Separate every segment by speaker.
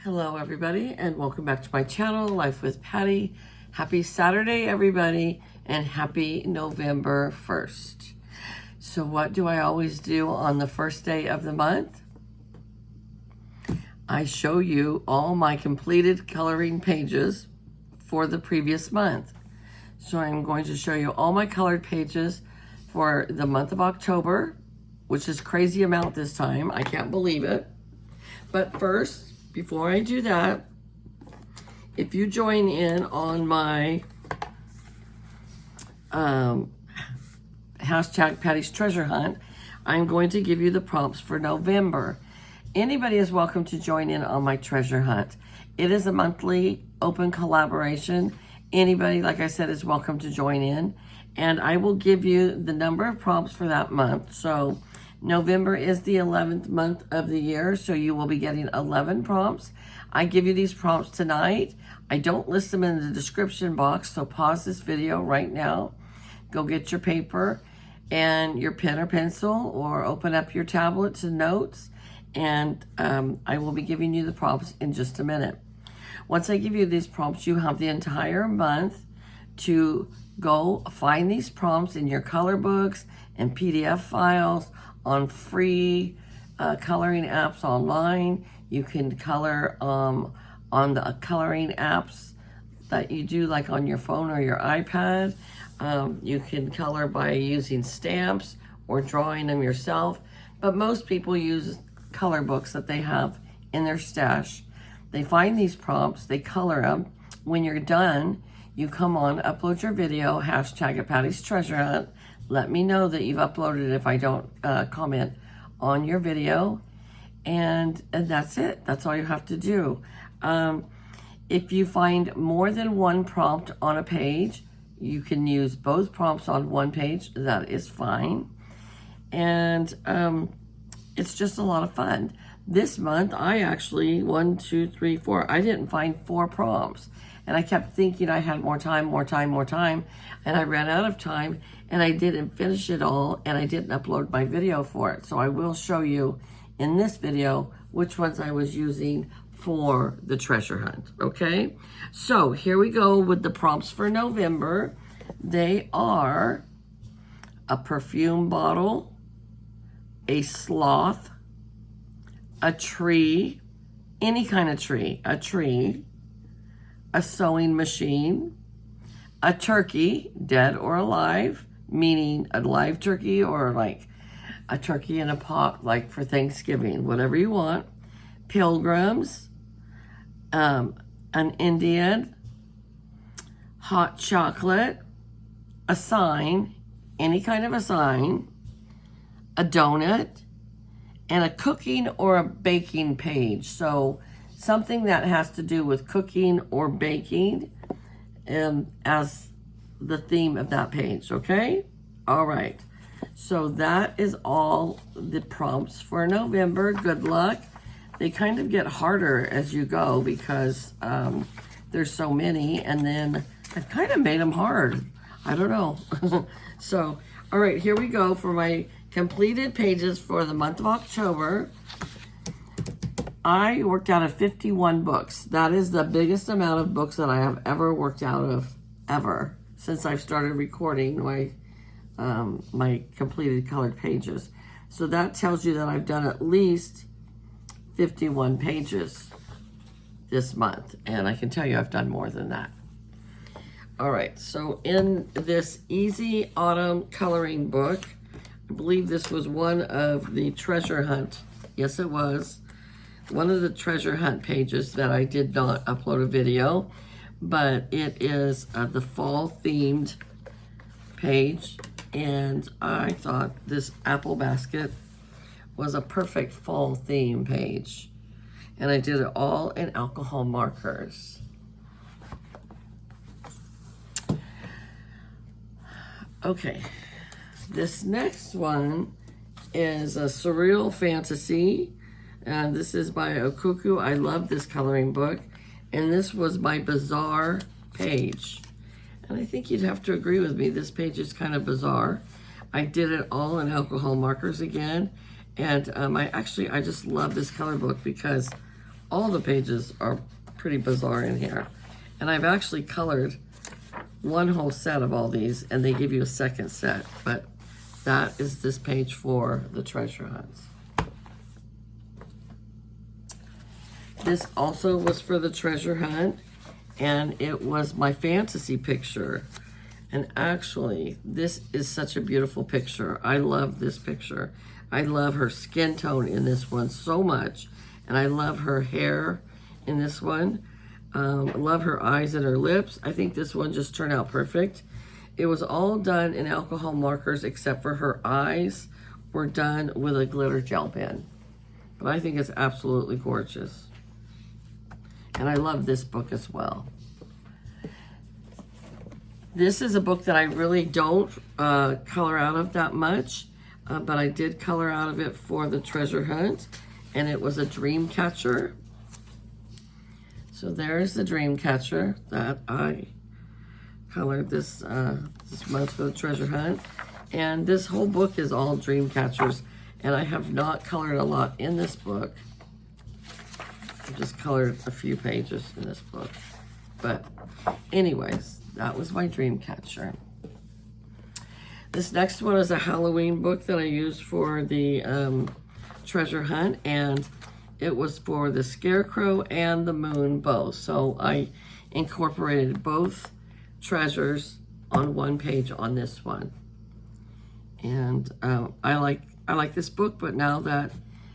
Speaker 1: Hello everybody and welcome back to my channel, Life with Patty. Happy Saturday everybody and happy November 1st. So what do I always do on the first day of the month? I show you all my completed coloring pages for the previous month. So I'm going to show you all my colored pages for the month of October, which is crazy amount this time. I can't believe it. But first, before I do that, if you join in on my hashtag Patty's Treasure Hunt, I'm going to give you the prompts for November. Anybody is welcome to join in on my treasure hunt. It is a monthly open collaboration. Anybody, like I said, is welcome to join in. And I will give you the number of prompts for that month. So November is the 11th month of the year, so you will be getting 11 prompts. I give you these prompts tonight. I don't list them in the description box, so pause this video right now. Go get your paper and your pen or pencil, or open up your tablet to notes, and I will be giving you the prompts in just a minute. Once I give you these prompts, you have the entire month to go find these prompts in your color books and PDF files, on free coloring apps online. You can color on the coloring apps that you do, like on your phone or your iPad. You can color by using stamps or drawing them yourself, but most people use color books that they have in their stash. They find these prompts, they color them. When you're done, you come on, upload your video, hashtag it Patty's Treasure Hunt. Let me know that you've uploaded if I don't comment on your video. And that's it. That's all you have to do. If you find more than one prompt on a page, you can use both prompts on one page. That is fine. And it's just a lot of fun. This month, I actually, 1, 2, 3, 4, I didn't find 4 prompts. And I kept thinking I had more time, and I ran out of time, and I didn't finish it all, and I didn't upload my video for it. So I will show you in this video which ones I was using for the treasure hunt, okay? So here we go with the prompts for November. They are a perfume bottle, a sloth, a tree, any kind of tree, a tree, a sewing machine, a turkey, dead or alive, meaning a live turkey or like a turkey in a pot, like for Thanksgiving, whatever you want, pilgrims, an Indian, hot chocolate, a sign, any kind of a sign, a donut, and a cooking or a baking page. So something that has to do with cooking or baking as the theme of that page, okay? All right, so that is all the prompts for November. Good luck. They kind of get harder as you go because there's so many, and then I've kind of made them hard. I don't know. So, all right, here we go for my completed pages for the month of October. I worked out of 51 books. That is the biggest amount of books that I have ever worked out of, ever, since I've started recording my completed colored pages. So that tells you that I've done at least 51 pages this month. And I can tell you I've done more than that. All right, so in this Easy Autumn Coloring book, I believe this was one of the treasure hunt. Yes, it was. One of the treasure hunt pages that I did not upload a video, but it is the fall themed page, and I thought this apple basket was a perfect fall theme page, and I did it all in alcohol markers. Okay, this next one is a surreal fantasy. And this is by Okuku. I love this coloring book. And this was my bizarre page. And I think you'd have to agree with me. This page is kind of bizarre. I did it all in alcohol markers again. And I just love this color book because All the pages are pretty bizarre in here. And I've actually colored one whole set of all these, and they give you a second set. But that is this page for the treasure hunts. This also was for the treasure hunt, and it was my fantasy picture. And actually, this is such a beautiful picture. I love this picture. I love her skin tone in this one so much. And I love her hair in this one. I love her eyes and her lips. I think this one just turned out perfect. It was all done in alcohol markers except for her eyes were done with a glitter gel pen. But I think it's absolutely gorgeous. And I love this book as well. This is a book that I really don't color out of that much, but I did color out of it for the treasure hunt, and it was a dream catcher. So there's the dream catcher that I colored this month for the treasure hunt. And this whole book is all dream catchers, and I have not colored a lot in this book. I just colored a few pages in this book. But anyways, that was my dream catcher. This next one is a Halloween book that I used for the treasure hunt, and it was for the scarecrow and the moon both. So I incorporated both treasures on one page on this one. And I like this book, but now that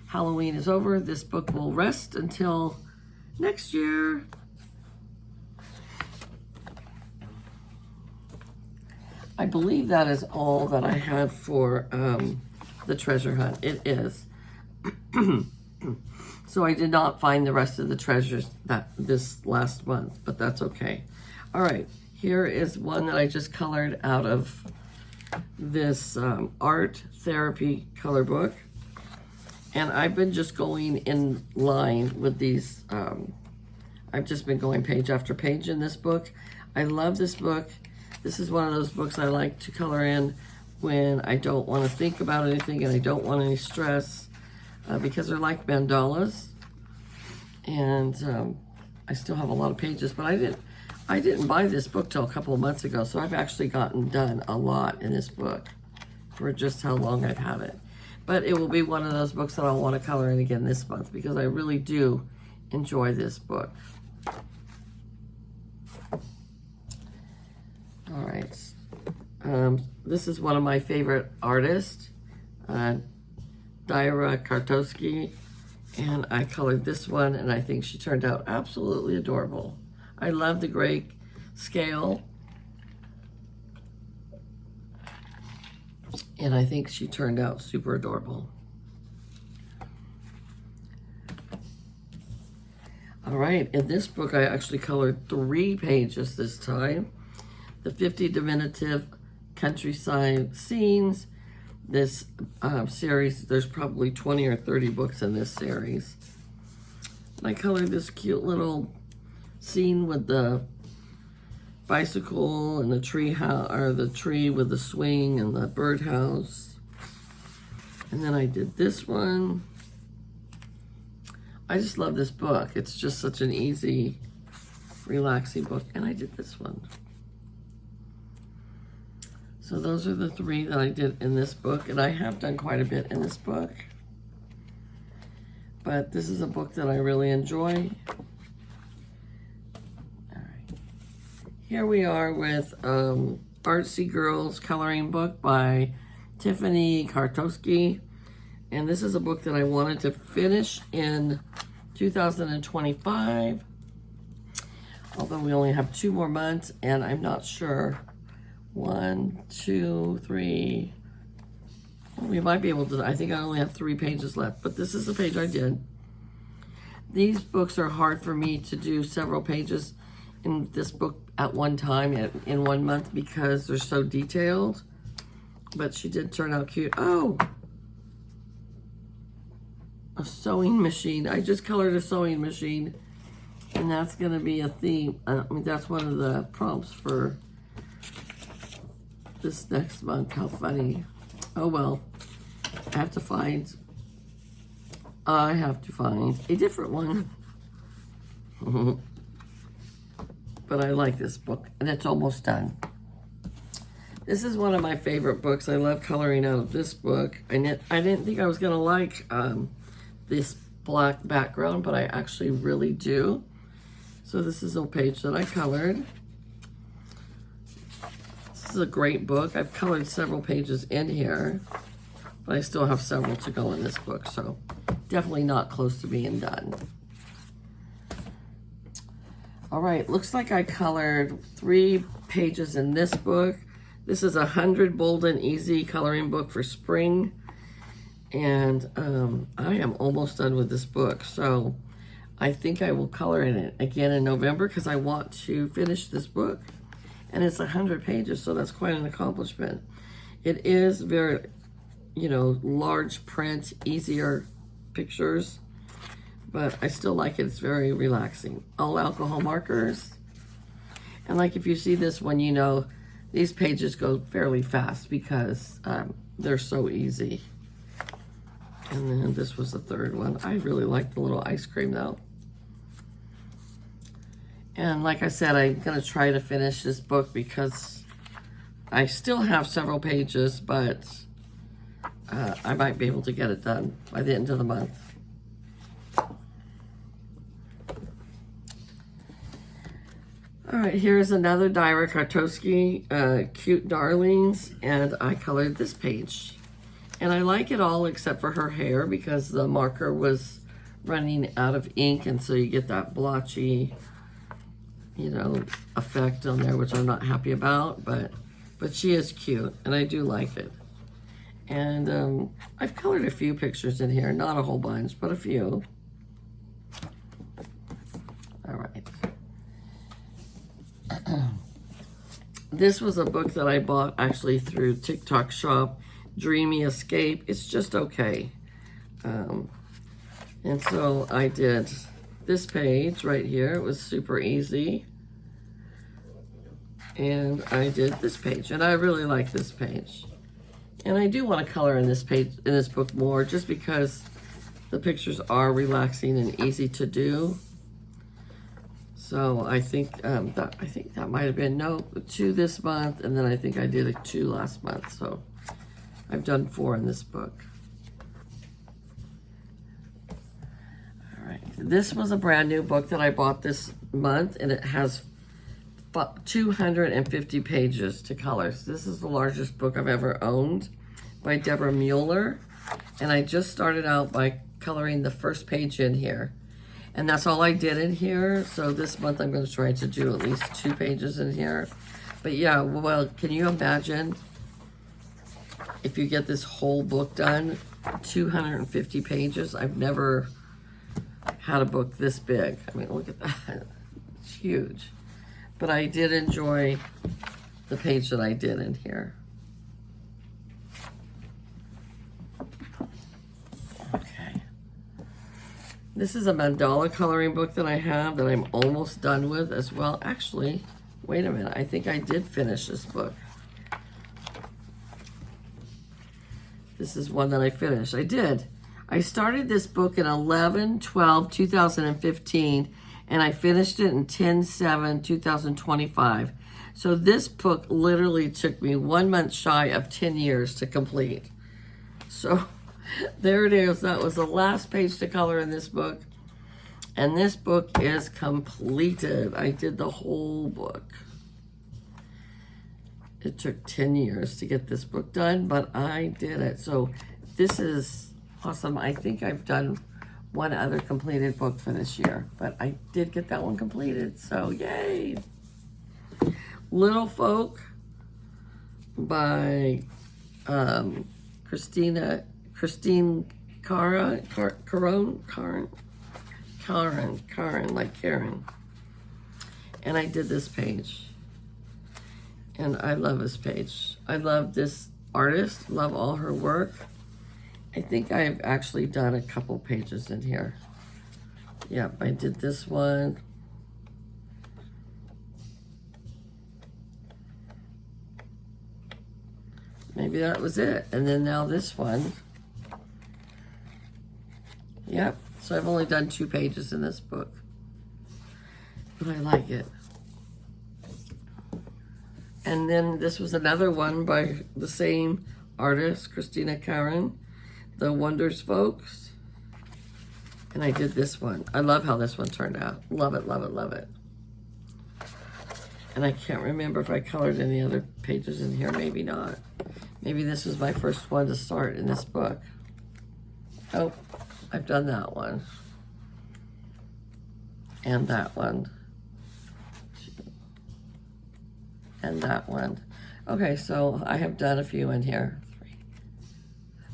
Speaker 1: Halloween is over, this book will rest until next year. I believe that is all that I had for the treasure hunt. It is. So I did not find the rest of the treasures this last month, but that's okay. All right, here is one that I just colored out of this art therapy color book. And I've been just going in line with these. I've just been going page after page in this book. I love this book. This is one of those books I like to color in when I don't want to think about anything and I don't want any stress because they're like mandalas. And I still have a lot of pages, but I didn't buy this book till a couple of months ago, so I've actually gotten done a lot in this book for just how long I've had it. But it will be one of those books that I'll want to color in again this month because I really do enjoy this book. All right. This is one of my favorite artists, Daira Kartowski, and I colored this one, and I think she turned out absolutely adorable. I love the gray scale, and I think she turned out super adorable. All right, in this book, I actually colored 3 pages this time. The 50 Diminutive Countryside Scenes. This series, there's probably 20 or 30 books in this series. And I colored this cute little scene with the bicycle and the tree house, or the tree with the swing and the birdhouse. And then I did this one. I just love this book. It's just such an easy, relaxing book. And I did this one. So those are the 3 that I did in this book, and I have done quite a bit in this book. But this is a book that I really enjoy. All right. Here we are with Artsy Girls Coloring Book by Tiffany Kartowski. And this is a book that I wanted to finish in 2025. Although we only have 2 more months, and I'm not sure. 1, 2, 3. Well, we might be able to. I think I only have 3 pages left, but this is the page I did. These books are hard for me to do several pages in this book at one time in 1 month because they're so detailed. But she did turn out cute. Oh, a sewing machine. I just colored a sewing machine, and that's going to be a theme. I mean, that's one of the prompts for this next month. How funny. Oh well, I have to find a different one. But I like this book, and it's almost done. This is one of my favorite books. I love coloring out of this book. I didn't think I was going to like this black background, but I actually really do. So this is a page that I colored. This is a great book. I've colored several pages in here, but I still have several to go in this book, so definitely not close to being done. All right, looks like I colored 3 pages in this book. This is 100 Bold and Easy coloring book for spring. And I am almost done with this book. So I think I will color in it again in November because I want to finish this book. And it's 100 pages, so that's quite an accomplishment. It is very, large print, easier pictures. But I still like it. It's very relaxing. All alcohol markers. And like if you see this one, these pages go fairly fast because they're so easy. And then this was the third one. I really like the little ice cream though. And like I said, I'm going to try to finish this book because I still have several pages, but I might be able to get it done by the end of the month. All right, here's another Daira Kartowski, Cute Darlings, and I colored this page. And I like it all except for her hair because the marker was running out of ink, and so you get that blotchy, effect on there, which I'm not happy about, but she is cute, and I do like it. And I've colored a few pictures in here, not a whole bunch, but a few. All right. This was a book that I bought actually through TikTok Shop, Dreamy Escape. It's just okay. And so I did this page right here. It was super easy. And I did this page, and I really like this page. And I do want to color in this page, in this book more, just because the pictures are relaxing and easy to do. So I think that might have been 2 this month, and then I think I did 2 last month. So I've done 4 in this book. All right, this was a brand new book that I bought this month, and it has 250 pages to color. So this is the largest book I've ever owned, by Deborah Mueller, and I just started out by coloring the first page in here. And that's all I did in here. So this month I'm going to try to do at least 2 pages in here. But yeah, well, can you imagine if you get this whole book done, 250 pages? I've never had a book this big. I mean, look at that. It's huge. But I did enjoy the page that I did in here. This is a mandala coloring book that I have that I'm almost done with as well. Actually, wait a minute. I think I did finish this book. This is one that I finished. I did. I started this book in 11/12/2015, and I finished it in 10/7/2025. So this book literally took me 1 month shy of 10 years to complete. So there it is. That was the last page to color in this book. And this book is completed. I did the whole book. It took 10 years to get this book done, but I did it. So this is awesome. I think I've done 1 other completed book for this year, but I did get that one completed. So yay. Little Folk by Christine Karen, like Karen. And I did this page. And I love this page. I love this artist, love all her work. I think I've actually done a couple pages in here. Yep, I did this one. Maybe that was it. And then now this one. Yep, so I've only done 2 pages in this book. but I like it. And then this was another one by the same artist, Christina Karen, The Wonders Folks. And I did this one. I love how this one turned out. Love it, love it, love it. And I can't remember if I colored any other pages in here. Maybe not. Maybe this was my first one to start in this book. Oh, I've done that one. And that one. And that one. Okay, so I have done a few in here. 3.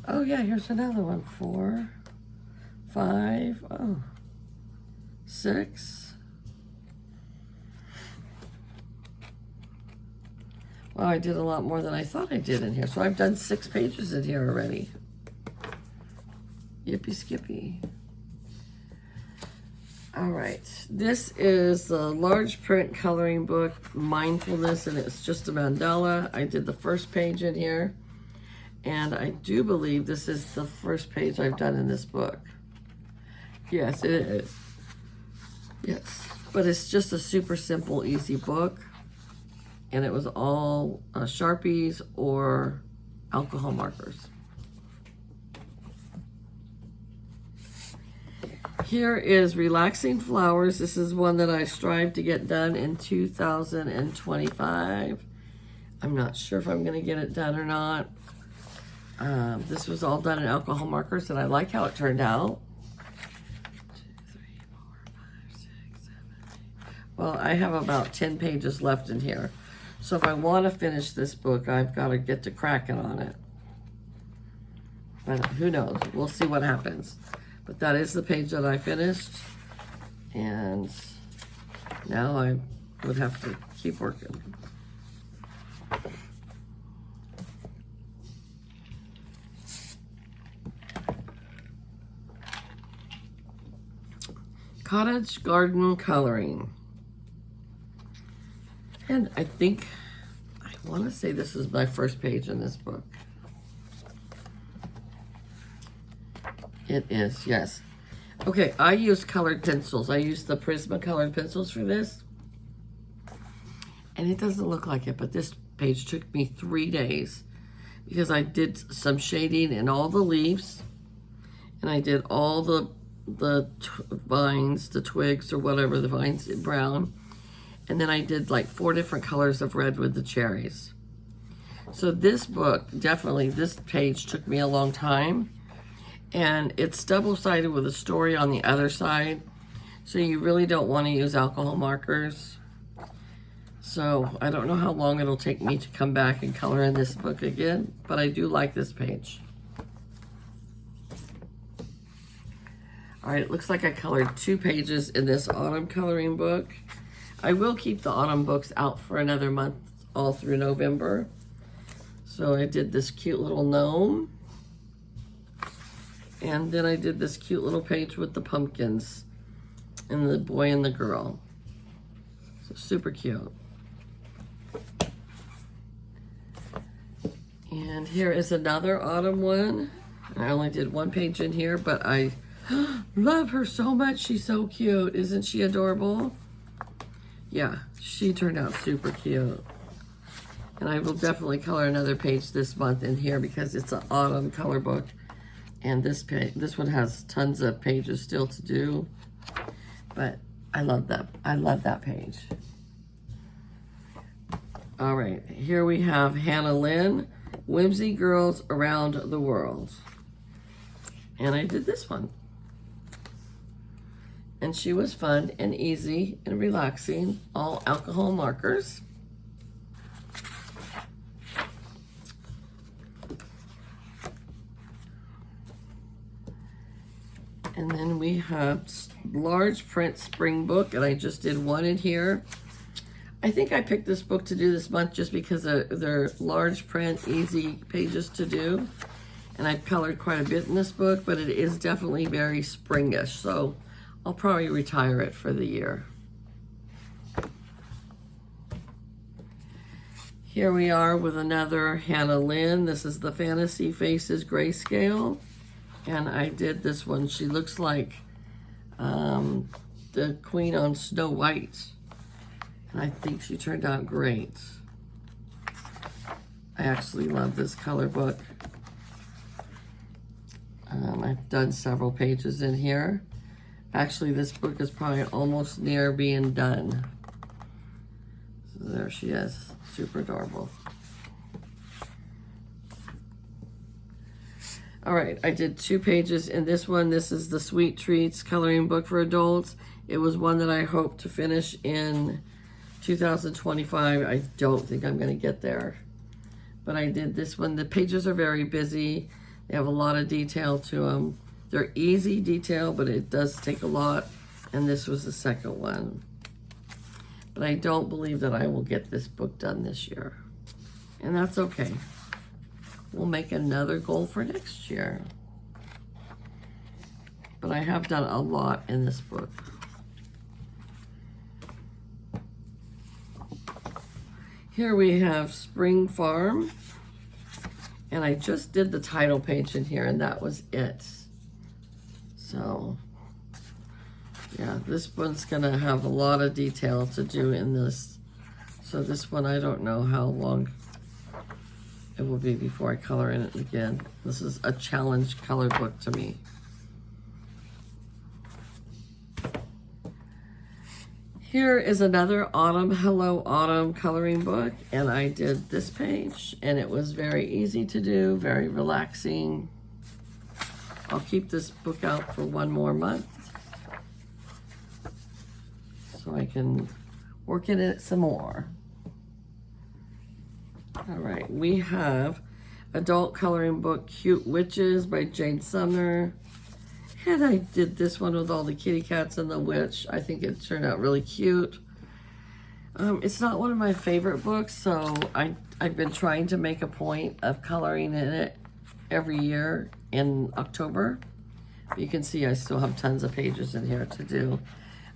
Speaker 1: Oh yeah, here's another one. 4, 5, 6. Wow, I did a lot more than I thought I did in here. So I've done 6 pages in here already. Yippee skippy. All right, this is the large print coloring book, Mindfulness, and it's just a mandala. I did the first page in here, and I do believe this is the first page I've done in this book. Yes, it is. Yes, but it's just a super simple, easy book, and it was all Sharpies or alcohol markers. Here is Relaxing Flowers. This is one that I strive to get done in 2025. I'm not sure if I'm going to get it done or not. This was all done in alcohol markers, and I like how it turned out. 2, 3, 4, 5, 6, 7, 8. Well, I have about 10 pages left in here. So if I want to finish this book, I've got to get to cracking on it. But who knows? We'll see what happens. But that is the page that I finished, and now I would have to keep working. Cottage Garden Coloring. And I want to say this is my first page in this book. It is, yes. Okay, I use colored pencils. I use the Prisma colored pencils for this. And it doesn't look like it, but this page took me 3 days because I did some shading in all the leaves, and I did all the vines, the twigs or whatever, the vines in brown. And then I did like 4 different colors of red with the cherries. So this book, definitely, this page took me a long time. And it's double-sided with a story on the other side. So you really don't want to use alcohol markers. So I don't know how long it'll take me to come back and color in this book again, but I do like this page. All right, it looks like I colored 2 pages in this autumn coloring book. I will keep the autumn books out for another month, all through November. So I did this cute little gnome. And then I did this cute little page with the pumpkins and the boy and the girl. So super cute. And here is another autumn one. I only did 1 page in here, but I love her so much. She's so cute. Isn't she adorable? Yeah, she turned out super cute. And I will definitely color another page this month in here because it's an autumn color book. And this one has tons of pages still to do, but I love that. I love that page. All right, here we have Hannah Lynn, Whimsy Girls Around the World. And I did this one. And she was fun and easy and relaxing, all alcohol markers. And then we have large print spring book, and I just did 1 in here. I think I picked this book to do this month just because they're large print, easy pages to do. And I've colored quite a bit in this book, but it is definitely very springish, so I'll probably retire it for the year. Here we are with another Hannah Lynn. This is the Fantasy Faces Grayscale. And I did this one. She looks like the queen on Snow White. And I think she turned out great. I actually love this color book. I've done several pages in here. Actually, this book is probably almost near being done. So there she is, super adorable. All right, I did 2 pages in this one. This is the Sweet Treats coloring book for adults. It was one that I hope to finish in 2025. I don't think I'm gonna get there, but I did this one. The pages are very busy. They have a lot of detail to them. They're easy detail, but it does take a lot. And this was the second one. But I don't believe that I will get this book done this year. And that's okay. We'll make another goal for next year. But I have done a lot in this book. Here we have Spring Farm. And I just did the title page in here, and that was it. So, yeah, this one's gonna have a lot of detail to do in this. So this one, I don't know how long it will be before I color in it again. This is a challenge color book to me. Here is another Autumn, Hello Autumn coloring book, and I did this page, and it was very easy to do, very relaxing. I'll keep this book out for 1 more month so I can work in it some more. All right, we have adult coloring book, Cute Witches by Jane Sumner. And I did this one with all the kitty cats and the witch. I think it turned out really cute. It's not one of my favorite books, so I've been trying to make a point of coloring in it every year in October. You can see I still have tons of pages in here to do.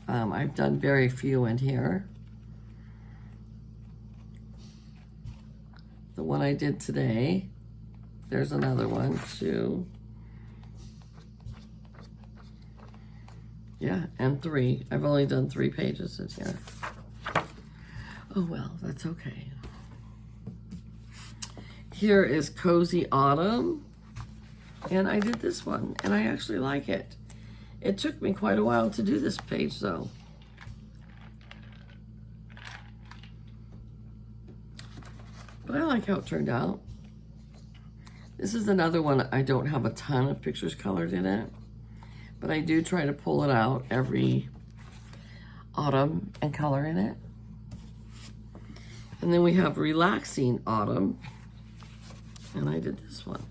Speaker 1: I've done very few in here. The one I did today, there's another one too. Yeah, and 3. I've only done 3 pages in here. Oh well, that's okay. Here is Cozy Autumn. And I did this one, and I actually like it. It took me quite a while to do this page, though. But I like how it turned out. This is another one I don't have a ton of pictures colored in it, but I do try to pull it out every autumn and color in it. And then we have Relaxing Autumn, and I did this one.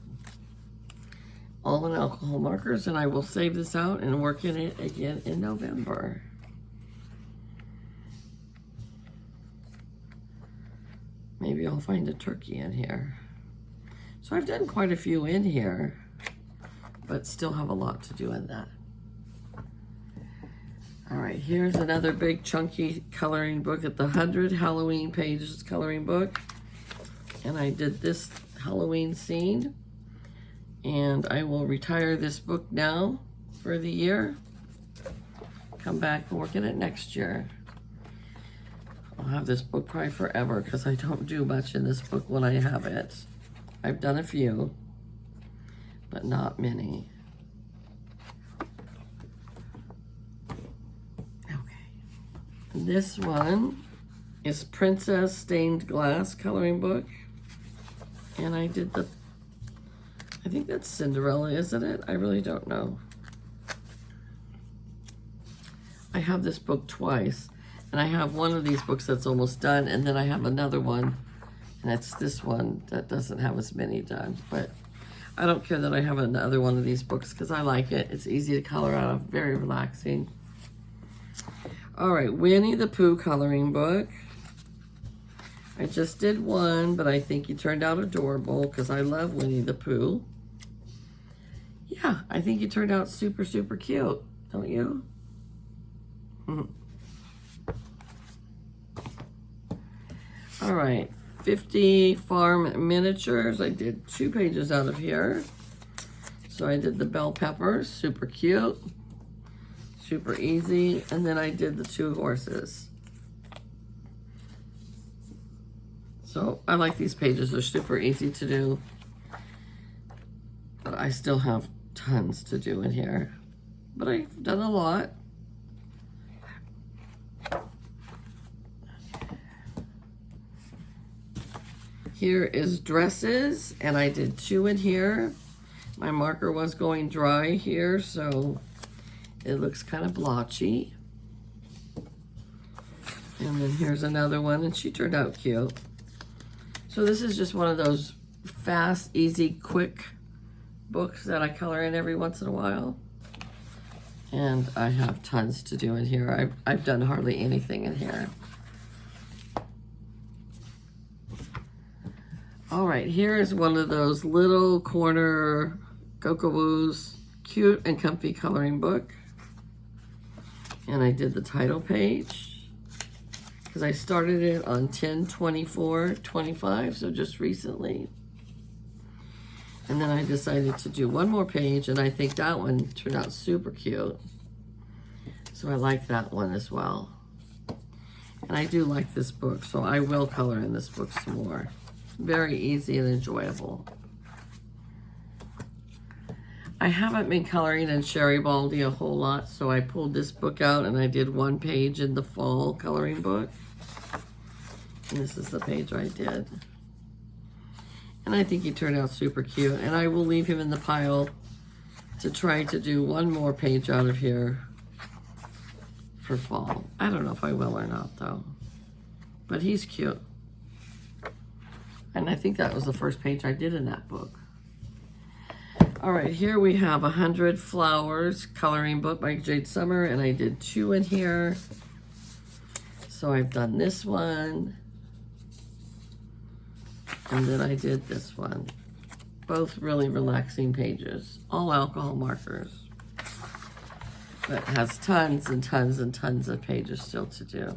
Speaker 1: All in alcohol markers, and I will save this out and work in it again in November. Maybe I'll find a turkey in here. So I've done quite a few in here, but still have a lot to do in that. All right, here's another big chunky coloring book at the 100 Halloween Pages coloring book. And I did this Halloween scene. And I will retire this book now for the year. Come back and work in it next year. I'll have this book probably forever because I don't do much in this book when I have it. I've done a few, but not many. Okay. This one is Princess Stained Glass coloring book. And I did the, I think that's Cinderella, isn't it? I really don't know. I have this book twice, and I have one of these books that's almost done, and then I have another one, and it's this one that doesn't have as many done. But I don't care that I have another one of these books because I like it. It's easy to color out of, very relaxing. All right, Winnie the Pooh coloring book. I just did one, but I think he turned out adorable because I love Winnie the Pooh. Yeah, I think he turned out super, super cute, don't you? All right, 50 Farm Miniatures. I did 2 pages out of here. So I did the bell peppers, super cute, super easy. And then I did the 2 horses. So I like these pages. They're super easy to do. But I still have tons to do in here. But I've done a lot. Here is dresses, and I did 2 in here. My marker was going dry here, so it looks kind of blotchy. And then here's another one, and she turned out cute. So this is just one of those fast, easy, quick books that I color in every once in a while. And I have tons to do in here. I've done hardly anything in here. All right, here is one of those little corner Kokowoo's cute and comfy coloring book. And I did the title page because I started it on 10/24/25, so just recently. And then I decided to do one more page, and I think that one turned out super cute. So I like that one as well. And I do like this book, so I will color in this book some more. Very easy and enjoyable. I haven't been coloring in Sherry Baldy a whole lot, so I pulled this book out and I did 1 page in the fall coloring book. And this is the page I did. And I think he turned out super cute. And I will leave him in the pile to try to do 1 more page out of here for fall. I don't know if I will or not though. But he's cute. And I think that was the first page I did in that book. All right, here we have 100 Flowers coloring book by Jade Summer, and I did 2 in here. So I've done this one, and then I did this one. Both really relaxing pages, all alcohol markers. But has tons and tons and tons of pages still to do.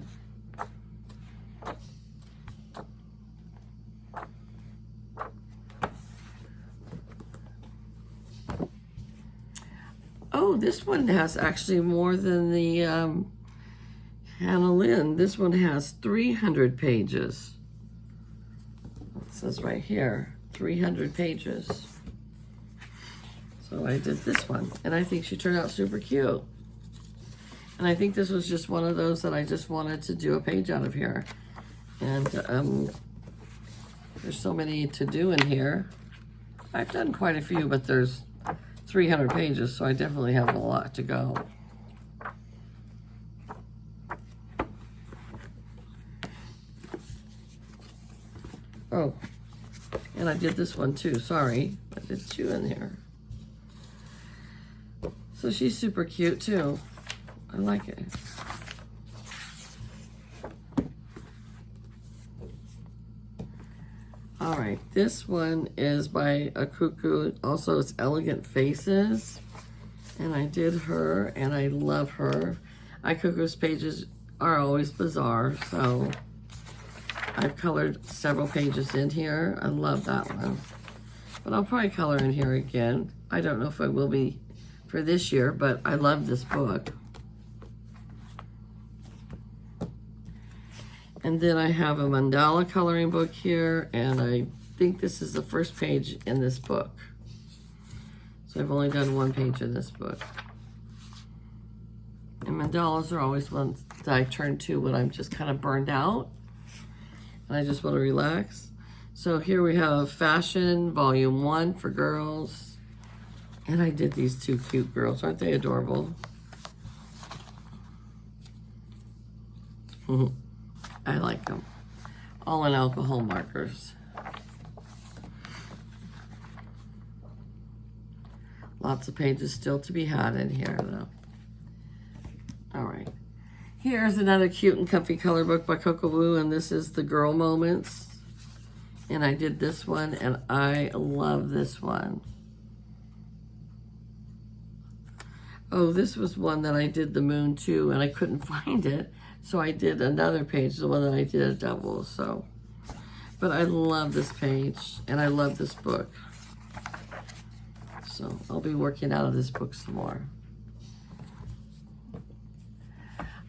Speaker 1: Oh, this one has actually more than the Hannah Lynn. This one has 300 pages. It says right here, 300 pages. So I did this one, and I think she turned out super cute. And I think this was just one of those that I just wanted to do a page out of here. And there's so many to do in here. I've done quite a few, but there's 300 pages, so I definitely have a lot to go. Oh, and I did this one too, sorry. I did 2 in here. So she's super cute too. I like it. All right, this one is by a Cuckoo. Also, it's Elegant Faces. And I did her, and I love her. iCuckoo's pages are always bizarre, so I've colored several pages in here. I love that one. But I'll probably color in here again. I don't know if I will be for this year, but I love this book. And then I have a mandala coloring book here, and I think this is the first page in this book. So I've only done 1 page in this book. And mandalas are always ones that I turn to when I'm just kind of burned out and I just want to relax. So here we have Fashion Volume 1 for girls. And I did these 2 cute girls. Aren't they adorable? I like them. All in alcohol markers. Lots of pages still to be had in here though. All right. Here's another cute and comfy color book by Kokowoo, and this is the Girl Moments. And I did this one, and I love this one. Oh, this was one that I did the moon too, and I couldn't find it. So I did another page, the one that I did a double, so. But I love this page, and I love this book. So I'll be working out of this book some more.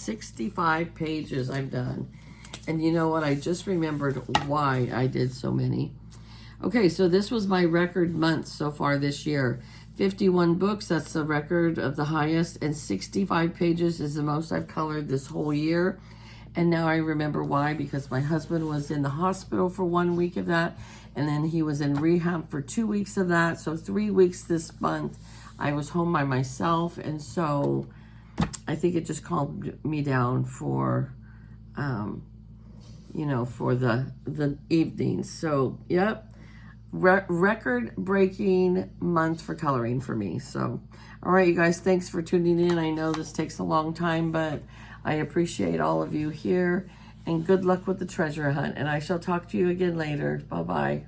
Speaker 1: 65 pages I've done. And you know what? I just remembered why I did so many. Okay, so this was my record month so far this year. 51 books, that's the record of the highest, and 65 pages is the most I've colored this whole year. And now I remember why, because my husband was in the hospital for 1 week of that, and then he was in rehab for 2 weeks of that. So 3 weeks this month, I was home by myself, and so I think it just calmed me down for, you know, for the evenings. So, yep. Record-breaking month for coloring for me. So, all right, you guys, thanks for tuning in. I know this takes a long time, but I appreciate all of you here. And good luck with the treasure hunt. And I shall talk to you again later. Bye-bye.